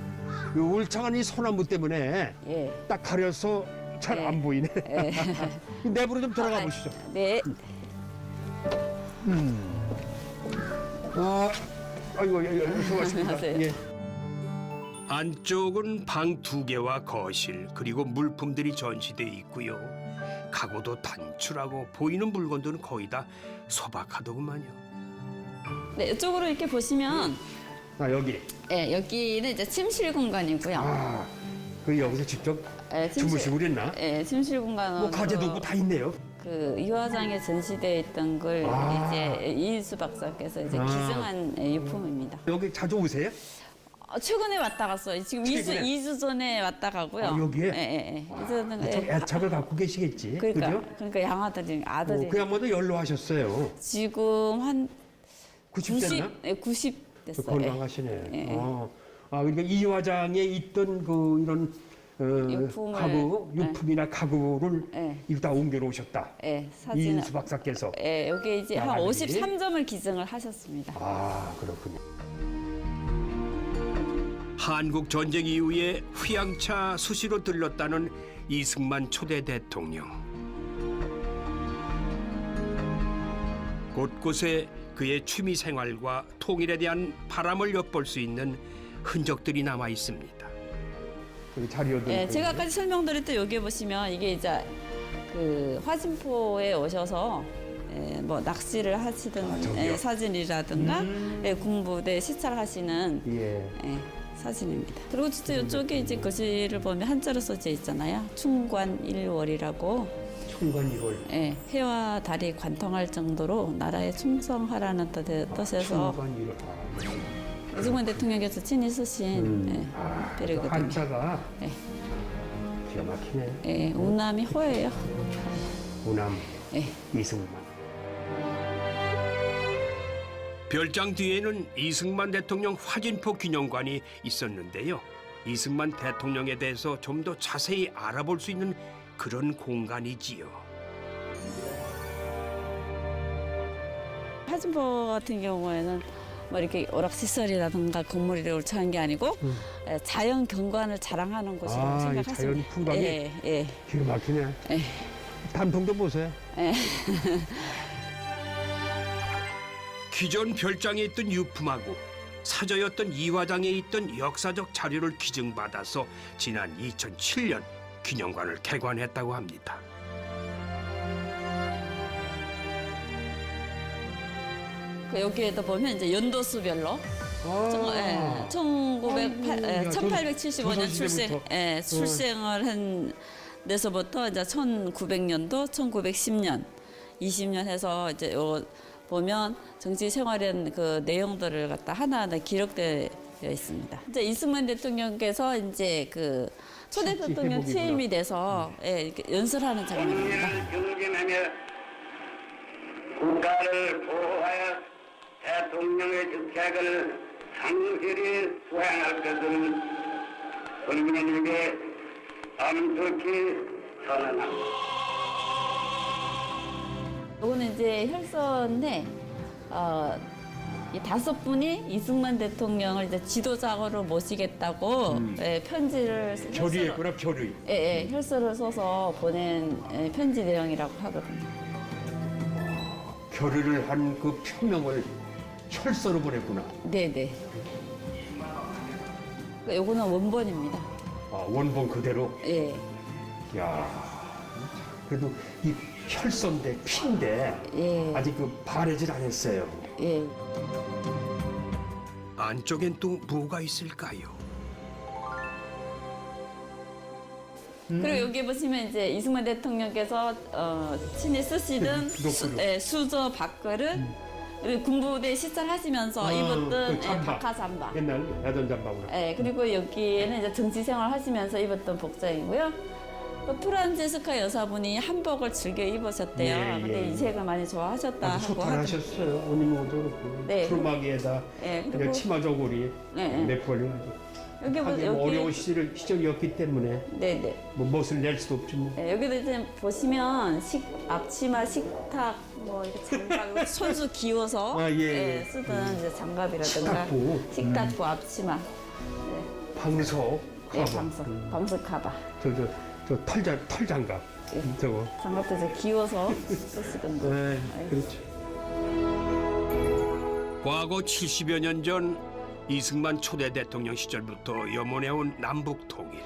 이 울창한 이 소나무 때문에 예. 딱 가려서 잘 안 보이네. 예. 내부로 좀 들어가 보시죠. 네. 아이고, 수고하십니다. 안녕하세요. 예. 안쪽은 방 2개와 거실 그리고 물품들이 전시돼 있고요. 가구도 단출하고 보이는 물건들은 거의 다 소박하더구만요. 네, 이쪽으로 이렇게 보시면 아, 여기. 예, 여기는 이제 침실 공간이고요. 아, 그 여기서 직접 예, 주무시고 그랬나? 예, 침실 공간으로 뭐 가재도구 다 있네요. 그 이화장에 전시되어 있던 걸 아. 이제 이인수 박사께서 이제 아. 기증한 유품입니다. 여기 자주 오세요? 최근에 왔다 갔어요. 지금 최근에? 2주 전에 왔다 가고요. 아, 여기에? 예, 예, 예. 이제는 좀 애착을 갖고 계시겠지. 그죠? 그러니까 양아들이 아들이 그 양반도 연로하셨어요. 지금 한 90 됐나? 90, 예, 90 됐어요. 건강하시네. 예. 아, 그러니까 이화장에 있던 그 이런 유품을, 가구, 유품이나 가구를 예. 이거 다 옮겨 놓으셨다. 예, 사진. 이인수 박사께서. 예, 여기 이제 한 양아들이? 53점을 기증을 하셨습니다. 아, 그렇군요. 한국 전쟁 이후에 휴양차 수시로 들렀다는 이승만 초대 대통령. 곳곳에 그의 취미 생활과 통일에 대한 바람을 엿볼 수 있는 흔적들이 남아 있습니다. 여기 자료들. 예, 제가 아까 설명드렸던 여기 보시면 이게 이제 그 화진포에 오셔서 예, 뭐 낚시를 하시던 저기요? 예, 사진이라든가 예, 군부대 시찰하시는 예. 예, 사진입니다. 그리고 진짜 이쪽에 이제 거실을 보면 한자로 써져 있잖아요. 충관일월이라고 총관 이걸. 예, 해와 달이 관통할 정도로 나라에 충성하라는 뜻에서 총관 이걸. 이승만 대통령께서 친히 쓰신 그 벼르거든요. 한자가 예. 기가 막히네. 예, 우남이 호예요. 우남 예. 이승만. 별장 뒤에는 이승만 대통령 화진포 기념관이 있었는데요. 이승만 대통령에 대해서 좀 더 자세히 알아볼 수 있는 그런 공간이지요. 화진포 같은 경우에는 뭐 이렇게 오락시설이라든가 건물이 울창한 게 아니고 예, 자연 경관을 자랑하는 곳이라고 아, 이 생각하시면 자연 풍광이? 예, 예, 기가 막히네. 예. 단풍도 보세요. 예. 기존 별장에 있던 유품하고 사저였던 이화장에 있던 역사적 자료를 기증받아서 지난 2007년 기념관을 개관했다고 합니다. 그 여기에도 보면 이제 연도수별로 아. 1875년 출생, 조선시대부터. 출생을 한 데서부터 이제 1900년도, 1910년, 20년 해서 이제 요 보면 정치 생활의 그 내용들을 갖다 하나하나 기록되어 있습니다. 이제 이승만 대통령께서 이제 그 초대 대통령 회복이구나. 취임이 돼서 예, 이렇게 연설하는 장면입니다. 경쟁하며 국가를 보호하여 대통령의 직책을 성실히 수행할 것을 국민에게 엄숙히 선언합니다. 이거는 이제 혈서인데 이 5분이 이승만 대통령을 이제 지도자로 모시겠다고 예, 편지를 결의했구나, 결의. 예, 혈서를 써서 보낸 편지 내용이라고 하거든요. 결의를 한 그 표명을 철서로 보냈구나. 네네. 요거는 원본입니다. 아, 원본 그대로. 예, 야, 그래도 이 혈서인데 피인데 예, 아직 그 바래질 않았어요. 예. 안쪽엔 또 뭐가 있을까요? 그리고 여기 보시면 이제 이승만 대통령께서 친히 쓰시던 수저 밥그릇 그리고 군부대 시찰하시면서 입었던 박하 잠바. 옛날 야전 잠바구나. 그리고 여기에는 이제 정치 생활 하시면서 입었던 복장이고요. 또 프란체스카 여사분이 한복을 즐겨 입으셨대요. 예, 근데 예. 이색을 많이 좋아하셨다 아주 하고 소탈하셨어요. 옷입어도 그렇고. 네. 두루마기에다 그리고 그냥 치마 저고리 내폴리 여기 하긴 어려운 시절이었기 때문에 네네. 뭐 멋을 낼 수도 없지 뭐. 여기도 이제 보시면 앞치마, 식탁, 뭐 이렇게 장갑, 손수 기워서 쓰던 이제 장갑이라든가 식탁부, 앞치마, 방석, 방석 카바. 저 털장갑. 저거. 장갑도 이제 기워서 쓰시던 거. 그렇죠. 과거 70여 년 전 이승만 초대 대통령 시절부터 염원해온 남북 통일.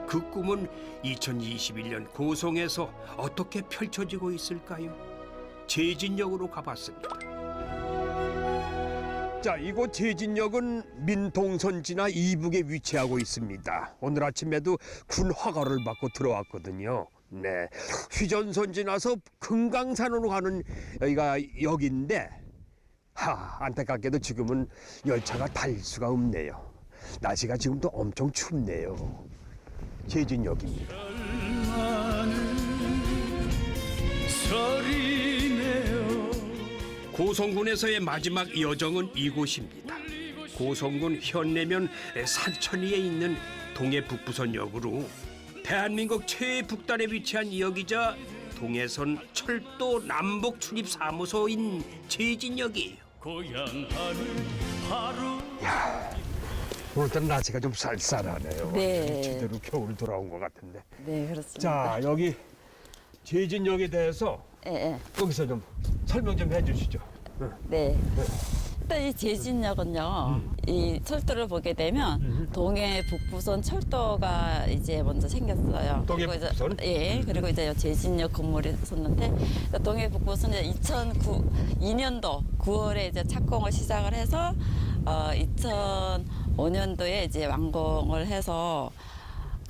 그 꿈은 2021년 고성에서 어떻게 펼쳐지고 있을까요? 제진역으로 가봤습니다. 자, 이곳 제진역은 민통선 지나 이북에 위치하고 있습니다. 오늘 아침에도 군 허가를 받고 들어왔거든요. 네, 휘전선 지나서 금강산으로 가는 여기가 역인데 안타깝게도 지금은 열차가 달 수가 없네요. 날씨가 지금도 엄청 춥네요. 제진역입니다. 고성군에서의 마지막 여정은 이곳입니다. 고성군 현내면 산천리에 있는 동해 북부선역으로 대한민국 최북단에 위치한 이 역이자 동해선 철도 남북 출입 사무소인 제진역이에요. 야, 오늘따라 날씨가 좀 쌀쌀하네요. 네. 제대로 겨울 돌아온 것 같은데. 네, 그렇습니다. 자, 여기 제진역에 대해서 여기서 좀 설명 좀 해주시죠. 네. 일단 이 제진역은요, 이 철도를 보게 되면 동해 북부선 철도가 이제 먼저 생겼어요. 동해 그리고 이제- 북부선? 그리고 이제 제진역 건물이 있었는데 동해 북부선은 2002년도 9월에 이제 착공을 시작을 해서 2005년도에 이제 완공을 해서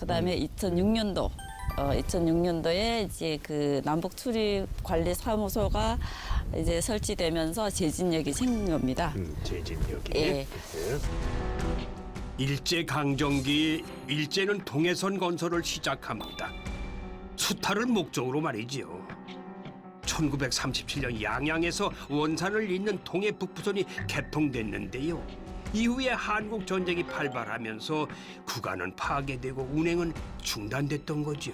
그다음에 2006년도에 이제 그 남북 출입 관리 사무소가 이제 설치되면서 제진역이 생긴 겁니다. 제진역이. 예. 일제 강점기 일제는 동해선 건설을 시작합니다. 수탈을 목적으로 말이지요. 1937년 양양에서 원산을 잇는 동해 북부선이 개통됐는데요. 이후에 한국 전쟁이 발발하면서 구간은 파괴되고 운행은 중단됐던 거죠.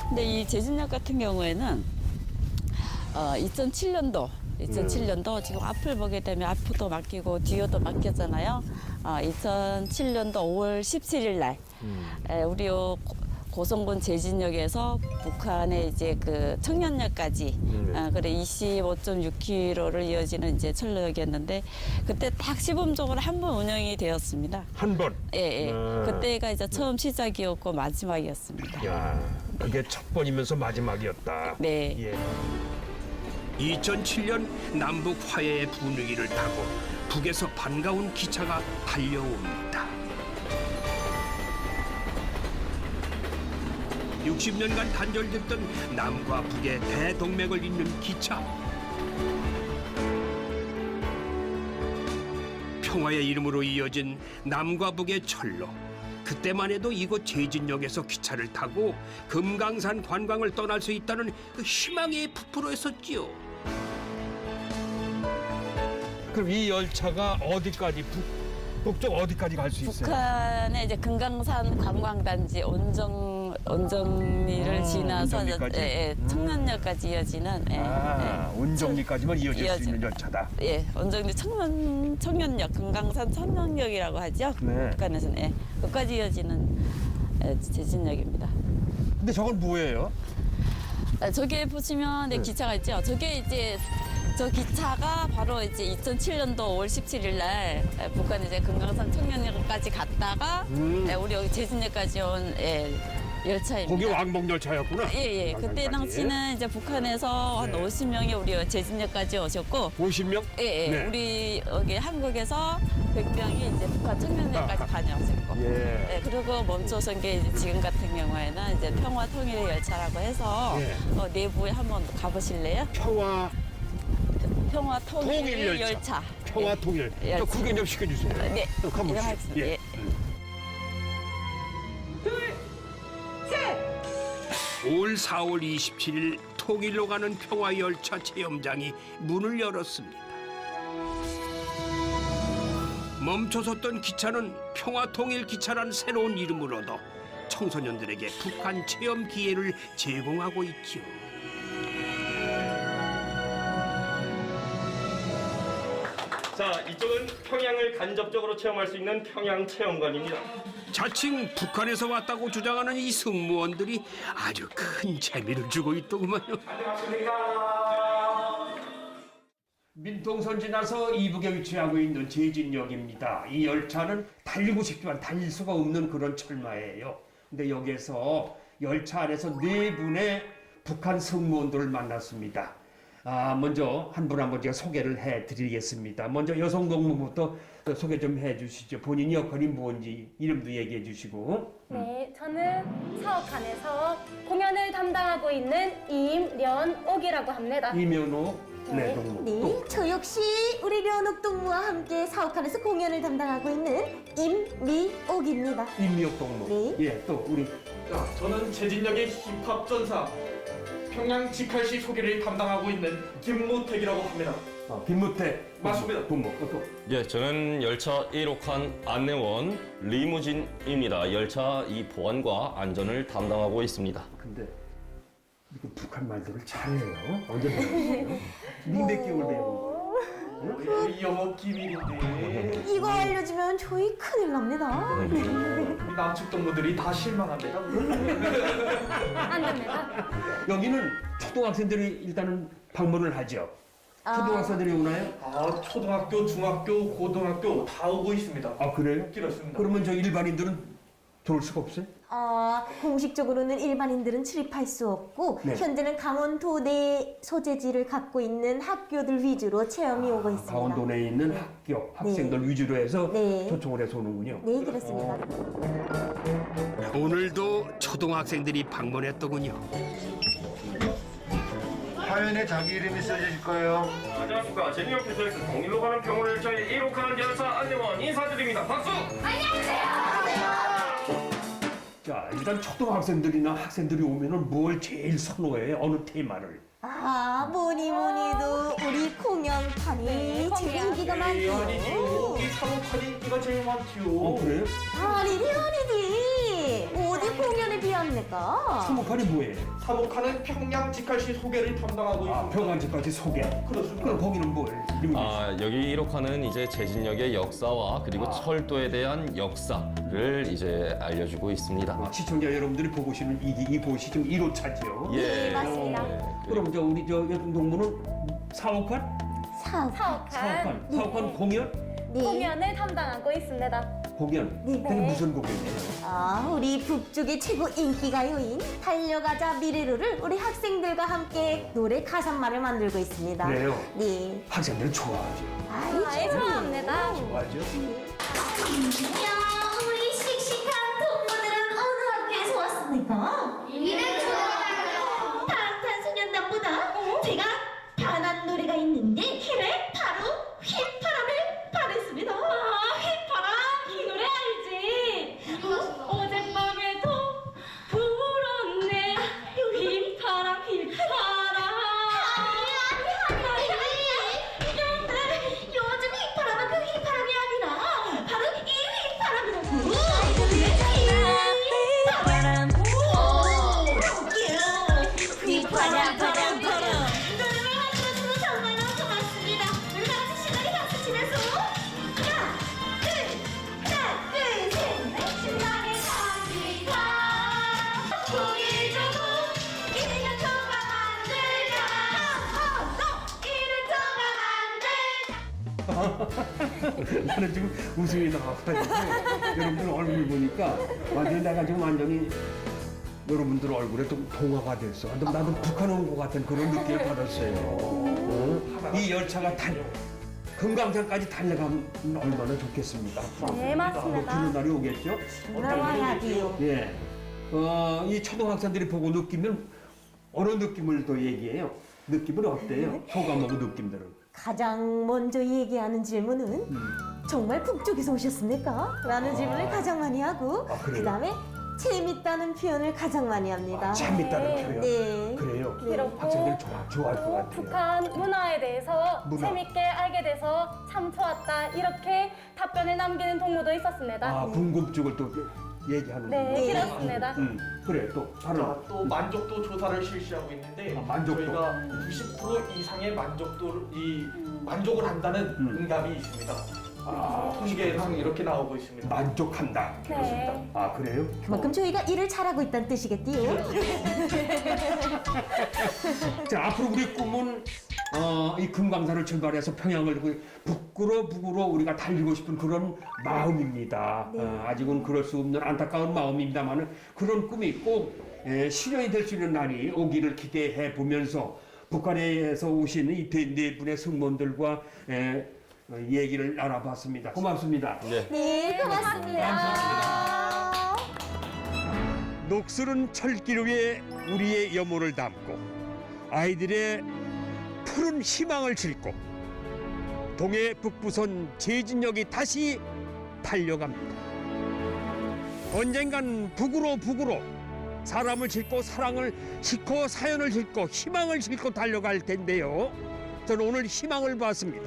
근데 이 제진역 같은 경우에는 2007년도 지금 앞을 보게 되면 앞도 막히고 뒤에도 막혔잖아요. 2007년도 5월 17일 날 우리 고성군 제진역에서 북한의 이제 그 청년역까지 그래 25.6km를 이어지는 이제 철로역이었는데 그때 딱 시범적으로 한 번 운영이 되었습니다. 한 번. 예. 그때가 이제 처음 시작이었고 마지막이었습니다. 야, 그게 첫 번이면서 마지막이었다. 네. 예. 2007년 남북 화해의 분위기를 타고 북에서 반가운 기차가 달려옵니다. 60년간 단절됐던 남과 북의 대동맥을 잇는 기차. 평화의 이름으로 이어진 남과 북의 철로. 그때만 해도 이곳 제진역에서 기차를 타고 금강산 관광을 떠날 수 있다는 그 희망이 부풀어있었지요. 그럼 이 열차가 어디까지 북쪽 어디까지 갈 수 있어요? 북한의 이제 금강산 관광단지 온정리를 지나서 온정리까지? 청년역까지 이어지는 온정리까지만 이어질 수 있는 열차다. 온정리 청년역 금강산 청년역이라고 하죠. 네. 북한에서는 끝까지 이어지는 제진역입니다. 근데 저건 뭐예요? 저기 보시면 기차가 있죠. 저게 이제 저 기차가 바로 이제 2007년도 5월 17일 날 북한 이제 금강산 청년역까지 갔다가 우리 여기 제진역까지 온 열차입니다. 거기 왕복 열차였구나. 예. 그때 왕복까지. 당시는 이제 북한에서 한 50명이 우리 제진역까지 오셨고 50명? 예. 네. 우리 여기 한국에서 100명이 이제 북한 청년역까지 다녀오셨고 예. 네, 그리고 멈춰선 게 이제 지금 같은 경우에는 이제 평화 통일 열차라고 해서 예. 내부에 한번 가보실래요? 평화 통일 통일 열차. 평화 통일. 예. 저 구경 좀 시켜주세요. 네, 좀 가보시죠. 이동하겠습니다. 예. 예. 5월 4월 27일 통일로 가는 평화열차 체험장이 문을 열었습니다. 멈춰섰던 기차는 평화통일기차란 새로운 이름을 얻어 청소년들에게 북한 체험 기회를 제공하고 있죠. 자, 이쪽은 평양을 간접적으로 체험할 수 있는 평양 체험관입니다. 자칭 북한에서 왔다고 주장하는 이 승무원들이 아주 큰 재미를 주고 있더구만요. 민통선 지나서 이북에 위치하고 있는 제진역입니다. 이 열차는 달리고 싶지만 달릴 수가 없는 그런 철마예요. 근데 여기에서 열차 안에서 4분의 북한 승무원들을 만났습니다. 먼저 한 분 한 분 제가 소개를 해드리겠습니다. 먼저 여성 동무부터 소개 좀 해주시죠. 본인 역할이 뭔지 이름도 얘기해 주시고. 네, 저는 사업관에서 공연을 담당하고 있는 임련옥이라고 합니다. 이면호 네, 동무. 네, 저 역시 우리 련옥 동무와 함께 사업관에서 공연을 담당하고 있는 임미옥입니다. 임미옥 동무. 네. 예, 또 우리 자, 저는 제진역의 힙합 전사 평양 직할시 소개를 담당하고 있는 김모택이라고 합니다. 김무태 맞습니다. 동무. 또 예, 저는 열차 1호칸 안내원 리무진입니다. 열차 이 보안과 안전을 담당하고 있습니다. 근데 이렇게 북한 말들을 잘해요. 언제 배웠어요? 몇 개월 배운 이 영업 기밀인데 이거 알려주면 저희 큰일 납니다. 우리 남측 동무들이 다 실망합니다. 안 됩니다. 여기는 초등학생들이 일단은 방문을 하죠. 초등학생들이 오나요? 아, 초등학교, 중학교, 고등학교 다 오고 있습니다. 아 그래요? 그렇습니다. 그러면 저 일반인들은 들어올 수가 없어요? 공식적으로는 일반인들은 출입할 수 없고 네. 현재는 강원도 내 소재지를 갖고 있는 학교들 위주로 체험이 오고 있습니다. 강원도 내에 있는 학교, 학생들 위주로 해서 네. 초청을 해서 오는군요. 네, 그렇습니다. 오늘도 초등학생들이 방문했더군요. 화면에 자기 이름이 써질 거예요. 안녕하십니까. 제니역 개소에서 동일로 가는 평화열차의 1호칸 열차 안내원 인사드립니다. 박수! 자, 일단 초등학생들이나 학생들이 오면은 뭘 제일 선호해요? 어느 테마를? 뭐니 뭐니도 우리 공연판이 제일 인기가 아니지요. 많죠. 이 사고판이 인기가 제일 많지요. 그래요? 아니지. 어디 공연에 비합니까? 사모판이 뭐예요? 사복하는 평양 직할시 소개를 담당하고 있습니다. 평안지까지 소개. 그렇습니다. 그럼 거기는 뭘? 여기 1호칸은 이제 제진역의 역사와 그리고 철도에 대한 역사를 이제 알려주고 있습니다. 시청자 여러분들이 보고 계시는 이곳이 지금 1호차죠. 네, 맞습니다. 그럼 우리 여성 동무는 사옥관? 사업판. 사옥관 공연? 네. 공연을 담당하고 있습니다. 공연? 네. 그게 무슨 공연이에요? 우리 북쪽의 최고 인기가요인 달려가자 미래로를 우리 학생들과 함께 노래 가사말을 만들고 있습니다. 그래요? 네. 학생들은 좋아하죠. 아이, 좋아합니다. 좋아하죠? 우리 씩씩한 동무들은 어느 학교에서 왔습니까? 방탄소년단보다 제가 반한 노래가 있는데 그래 바로 휘파람을 반했습니다. 휘파람 이 노래 알지? 어젯밤에도 불었네 휘파람 아니 요즘 휘파람은 그 휘파람이 아니라 바로 이 휘파람이라고. 휘파람 바람 노래를 하시면서 정말 너무 고맙습니다. 우리 다 같이 신나게 박수 치면서 하나 둘 셋 신나게 갑니다. 통일조국 이를 통과 만들자. 이를 통과 만들자. 나는 지금 웃음이 나와가지고 여러분들 얼굴 보니까 완전히 내가 지금 완전히 여러분들 얼굴에 좀 동화가 됐어. 나도 북한 온 것 같은 그런 느낌을 받았어요. 이 열차가 금강산까지 달려가면 얼마나 좋겠습니까? 네, 맞습니다. 그런 날이 오겠죠? 나와야 돼요. 예. 이 초등학생들이 보고 느끼면 어느 느낌을 또 얘기해요? 느낌은 어때요? 소감하고 느낌들은? 가장 먼저 얘기하는 질문은 정말 북쪽에서 오셨습니까? 라는 질문을 가장 많이 하고 그래요? 그다음에 재밌다는 표현을 가장 많이 합니다. 재밌다는 표현. 네. 그래요. 그렇고 학생들 좋아할 것 같아요. 북한 문화에 대해서 문화. 재밌게 알게 돼서 참 좋았다. 이렇게 답변을 남기는 동무도 있었습니다. 궁금증을 또 얘기하는 네, 거죠? 그렇습니다. 그래, 또 다른. 자, 또 만족도 조사를 실시하고 있는데 만족도. 저희가 90% 이상의 만족을 한다는 응답이 있습니다. 통계상 이렇게 나오고 있습니다. 만족한다. 네. 그래요? 그만큼 저희가 일을 잘하고 있다는 뜻이겠디요. 자, 앞으로 우리 꿈은 이 금강산을 출발해서 평양을 북으로 우리가 달리고 싶은 그런 마음입니다. 아직은 그럴 수 없는 안타까운 마음입니다만 그런 꿈이 꼭 실현이 될 수 있는 날이 오기를 기대해 보면서 북한에서 오신 이 네 분의 승무원들과 얘기를 나눠봤습니다. 고맙습니다. 네, 고맙습니다. 녹슬은 철길 위에 우리의 염원을 담고 아이들의 푸른 희망을 싣고 동해 북부선 제진역이 다시 달려갑니다. 언젠간 북으로 사람을 싣고 사랑을 싣고 사연을 싣고 희망을 싣고 달려갈 텐데요. 저는 오늘 희망을 봤습니다.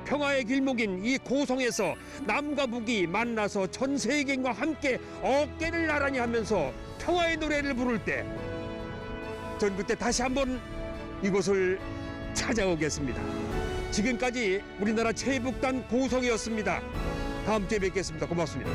평화의 길목인 이 고성에서 남과 북이 만나서 전 세계인과 함께 어깨를 나란히 하면서 평화의 노래를 부를 때 전 그때 다시 한번 이곳을 찾아오겠습니다. 지금까지 우리나라 최북단 고성이었습니다. 다음 주에 뵙겠습니다. 고맙습니다.